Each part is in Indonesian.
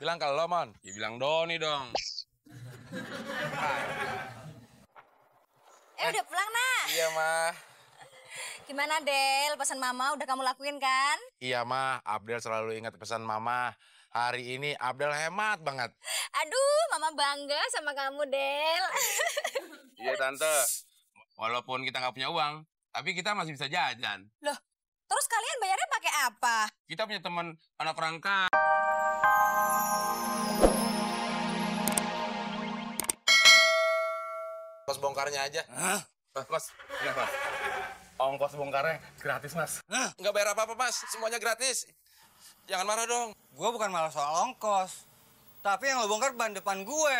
Bilang ke lo, Mon. Ya bilang Doni dong. Udah pulang, Nak? Iya, Ma. Gimana, Del? Pesan Mama udah kamu lakuin kan? Iya, Ma. Abdel selalu ingat pesan Mama. Hari ini Abdel hemat banget. Aduh, Mama bangga sama kamu, Del. Iya, Tante. Walaupun kita nggak punya uang, tapi kita masih bisa jajan. Loh, terus kalian bayarnya pakai apa? Kita punya teman anak orang kaya. Kos bongkarnya aja. Hah? Mas, kenapa? Ongkos bongkarnya gratis, Mas. Nggak bayar apa-apa, Mas. Semuanya gratis. Jangan marah dong. Gue bukan malah soal ongkos. Tapi yang lo bongkar ban depan gue.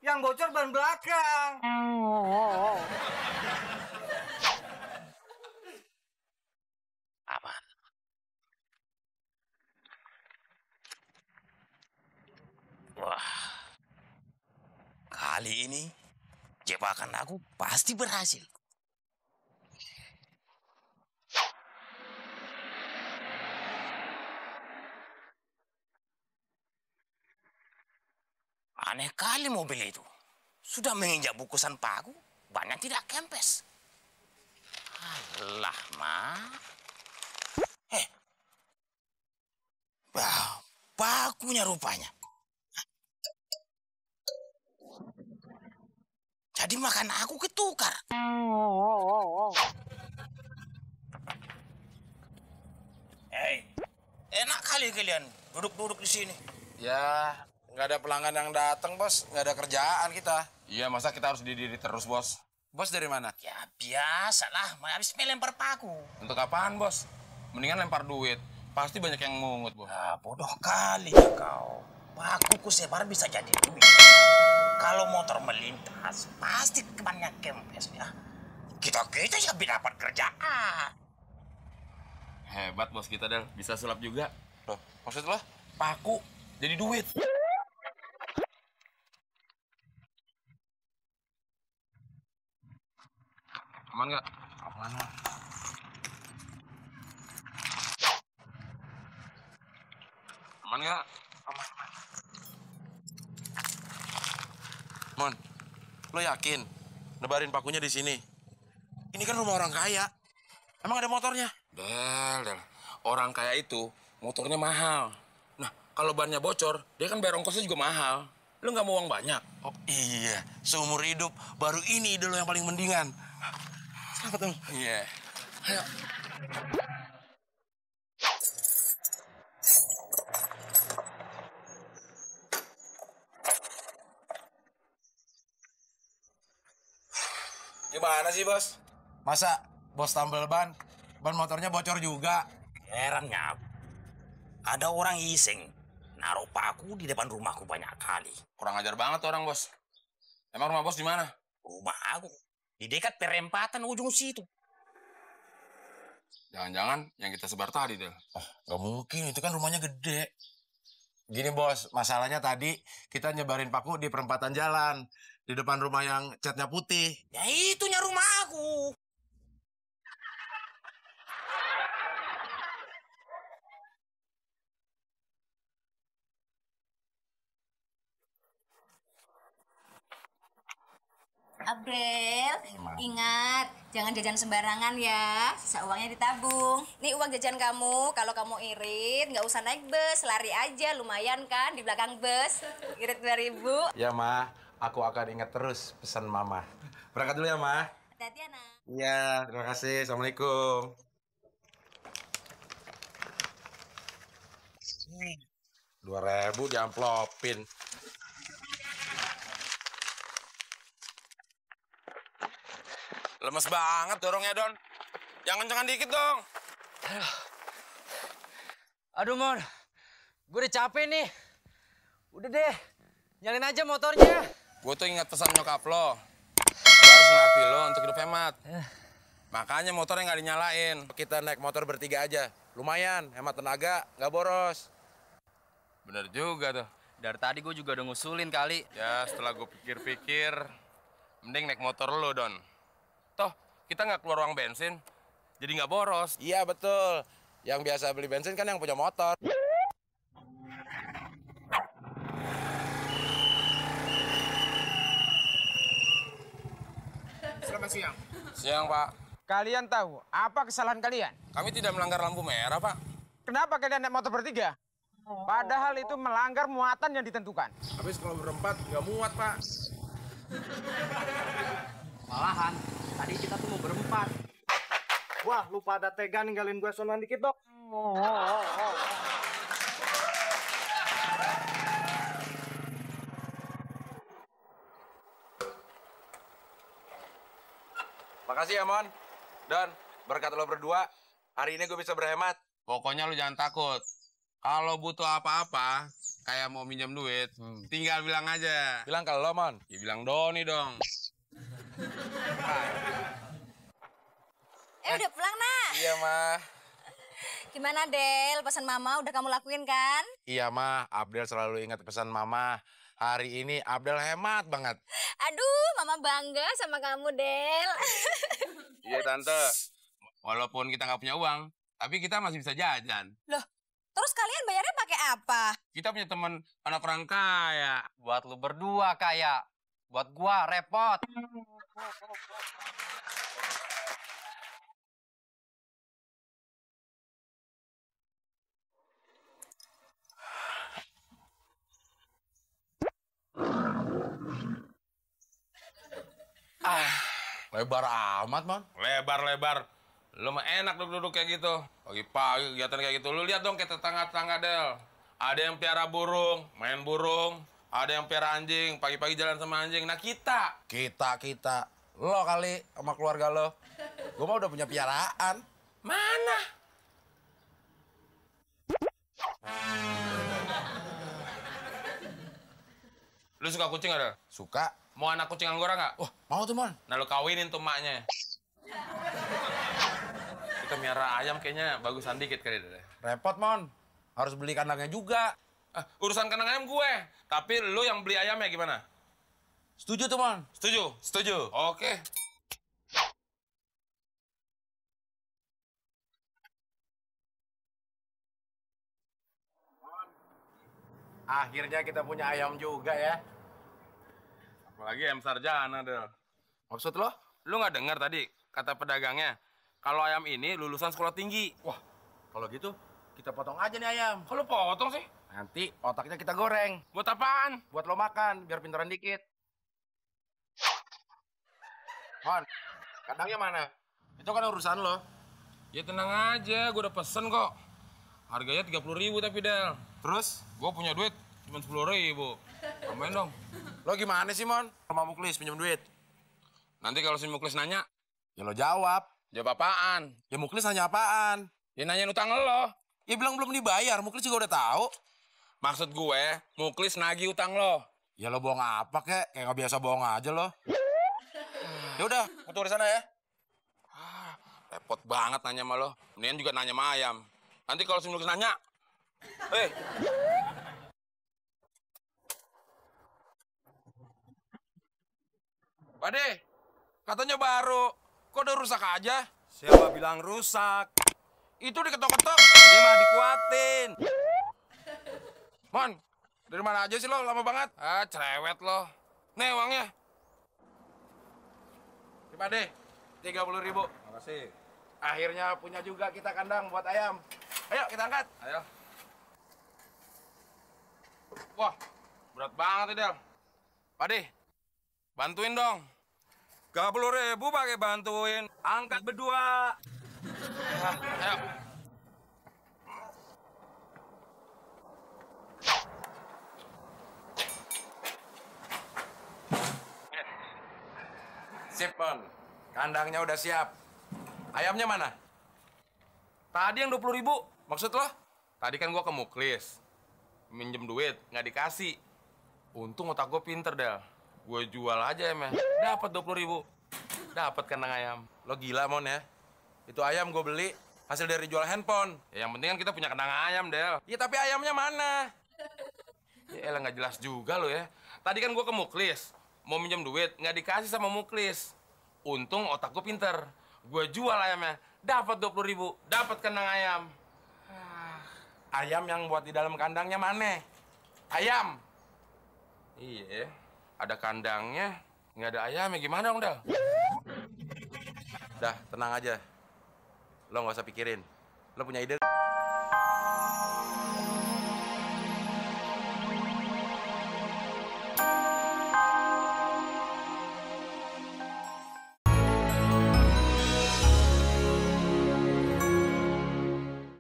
Yang bocor ban belakang. Apa? Wah. Kali ini jebakan aku pasti berhasil. Aneh kali mobil itu. Sudah menginjak bukusan paku, banyak tidak kempes. Alah, Ma. Pakunya rupanya. Jadi makan aku ketukar. Hei, enak kali kalian duduk-duduk di sini. Ya, nggak ada pelanggan yang datang, Bos. Nggak ada kerjaan kita. Iya, masa kita harus didiri terus, Bos? Bos dari mana? Ya biasalah, habis melempar paku. Untuk apaan, Bos? Mendingan lempar duit. Pasti banyak yang mungut, Bos. Ah, bodoh kali ya kau. Pakuku sebar bisa jadi duit. Kalau motor melintas, pasti banyak kempes ya. Kita ya dapat kerjaan. Hebat, Bos kita, Del. Bisa sulap juga. Loh, maksud lo? Paku jadi duit. Aman nggak? Aman. Aman nggak? Mon, lo yakin nebarin pakunya di sini? Ini kan rumah orang kaya. Emang ada motornya? Del. Orang kaya itu motornya mahal. Nah, kalau bannya bocor, dia kan bayar ongkosnya juga mahal. Lu nggak mau uang banyak? Oh iya, seumur hidup baru ini ide lo yang paling mendingan. Selamat dong. Iya. Ayo. Gimana sih, Bos? Masa Bos tambal ban motornya bocor juga? Herannya aku. Ada orang iseng naruh paku di depan rumahku banyak kali. Kurang ajar banget orang, Bos. Emang rumah Bos di mana? Rumah aku di dekat perempatan ujung situ. Jangan-jangan yang kita sebar tadi, Del. Oh, nggak mungkin, itu kan rumahnya gede. Gini, Bos, masalahnya tadi kita nyebarin paku di perempatan jalan. Di depan rumah yang catnya putih. Ya itunya rumah aku. Abdel, ingat, jangan jajan sembarangan ya. Sisa uangnya ditabung. Nih uang jajan kamu, kalau kamu irit, nggak usah naik bus, lari aja, lumayan kan di belakang bus. Irit 2.000. Ya, Ma, aku akan ingat terus pesan Mama. Berangkat dulu ya, Ma. Hati-hati, anak. Iya, terima kasih. Assalamualaikum. 2.000 diamplopin. Lemes banget dorongnya, Don. Jangan kencengkan dikit dong. Aduh, Mon. Gue udah capek nih. Udah deh, nyalain aja motornya. Gue tuh ingat pesan nyokap lo. Lo harus ngelatih lo untuk hidup hemat. Makanya motornya nggak dinyalain. Kita naik motor bertiga aja. Lumayan, hemat tenaga, nggak boros. Bener juga tuh. Dari tadi gue juga udah ngusulin kali. Ya, setelah gue pikir-pikir, mending naik motor lo, Don. Toh, kita nggak keluar uang bensin, jadi nggak boros. Iya, betul. Yang biasa beli bensin kan yang punya motor. siang. Siang, Pak. Kalian tahu apa kesalahan kalian? Kami tidak melanggar lampu merah, Pak. Kenapa kalian naik motor bertiga? Padahal itu melanggar muatan yang ditentukan. Habis kalau berempat nggak muat, Pak. Malahan, tadi kita tuh mau berempat. Wah, lu pada tega ninggalin gue sonoan dikit, Dok. Makasih ya, Mon. Dan berkat lo berdua, hari ini gue bisa berhemat. Pokoknya lu jangan takut. Kalau butuh apa-apa, kayak mau minjem duit, tinggal bilang aja. Bilang ke lo, Mon. Ya bilang Doni dong. Udah pulang, Nak? Iya, Mah. Gimana, Del? Pesan Mama udah kamu lakuin kan? Iya, Mah. Abdel selalu ingat pesan Mama. Hari ini Abdel hemat banget. Aduh, Mama bangga sama kamu, Del. Iya, Tante. Walaupun kita nggak punya uang, tapi kita masih bisa jajan. Loh, terus kalian bayarnya pakai apa? Kita punya teman anak orang kaya. Buat lu berdua kaya. Buat gua repot. Lebar amat, Mon. Lebar-lebar. Lu mah enak duduk-duduk kayak gitu. Pagi-pagi kegiatan kayak gitu. Lu lihat dong kayak tetangga-tetangga, Del. Ada yang piara burung, main burung. Ada yang piara anjing, pagi-pagi jalan sama anjing. Nah, kita. Kita. Lo kali sama keluarga lo. Gue mah udah punya piaraan. Mana? Lu suka kucing ada? Suka. Mau anak kucing anggora nggak? Wah, mau tuh, Mon. Nah, lu kawinin tuh emaknya. Kita miara ayam kayaknya bagusan dikit kali deh. Repot, Mon. Harus beli kandangnya juga. Urusan kandang ayam gue. Tapi lu yang beli ayamnya gimana? Setuju tuh, Mon. Setuju? Setuju. Oke. Akhirnya kita punya ayam juga ya. Apalagi ayam sarjana, Del. Maksud lo? Lu nggak dengar tadi kata pedagangnya? Kalau ayam ini lulusan sekolah tinggi. Wah, kalau gitu kita potong aja nih ayam. Kalau potong sih? Nanti otaknya kita goreng. Buat apaan? Buat lo makan, biar pintaran dikit. Mon, kandangnya mana? Itu kan urusan lo. Ya tenang aja, gue udah pesen kok. Harganya 30.000 tapi, Del. Terus? Gue punya duit cuma 10.000. Tambahin dong. Lo gimana sih, Mon? Sama Muklis pinjam duit. Nanti kalau si Muklis nanya, Ya lo jawab. jawab apaan? Ya Muklis nanya apaan? Ya nanyain utang lo. Ya bilang belum dibayar, Muklis juga udah tahu. Maksud gue, Muklis nagih utang lo. Ya lo bohong apa kek? Kayak nggak biasa bohong aja lo. Ya udah, aku tunggu di sana ya. Repot banget nanya sama lo. Mendingan juga nanya sama ayam. Nanti kalau si Muklis nanya, Pade, katanya baru. Kok udah rusak aja? Siapa bilang rusak? Itu diketok-ketok. Ini mah dikuatin. Mon, dari mana aja sih lo? Lama banget. Ah, cerewet lo. Nih uangnya. Nih, Pade, 30.000. Makasih. Akhirnya punya juga kita kandang buat ayam. Ayo kita angkat. Ayo. Wah, berat banget nih, Del. Pade, bantuin dong. 30.000 pakai bantuin. Angkat berdua. Ayo. Sip, Mon. Kandangnya udah siap. Ayamnya mana? Tadi yang 20.000. Maksud lo? Tadi kan gua ke Muklis. Minjem duit, nggak dikasih. Untung otak gue pinter, Del. Gue jual aja emang. Dapat 20.000. Dapat kandang ayam. Lo gila, Mon ya. Itu ayam gue beli hasil dari jual handphone. Ya, yang penting kan kita punya kandang ayam, Del. Ya tapi ayamnya mana? Ya elah, nggak jelas juga lo ya. Tadi kan gue ke Muklis. Mau minjem duit, nggak dikasih sama Muklis. Untung otak gue pinter. Gue jual ayamnya. Dapat 20.000. Dapat kandang ayam. Ayam yang buat di dalam kandangnya mana? Ayam. Iya, ada kandangnya, nggak ada ayamnya. Gimana dong, Del? Dah, tenang aja. Lo nggak usah pikirin. Lo punya ide?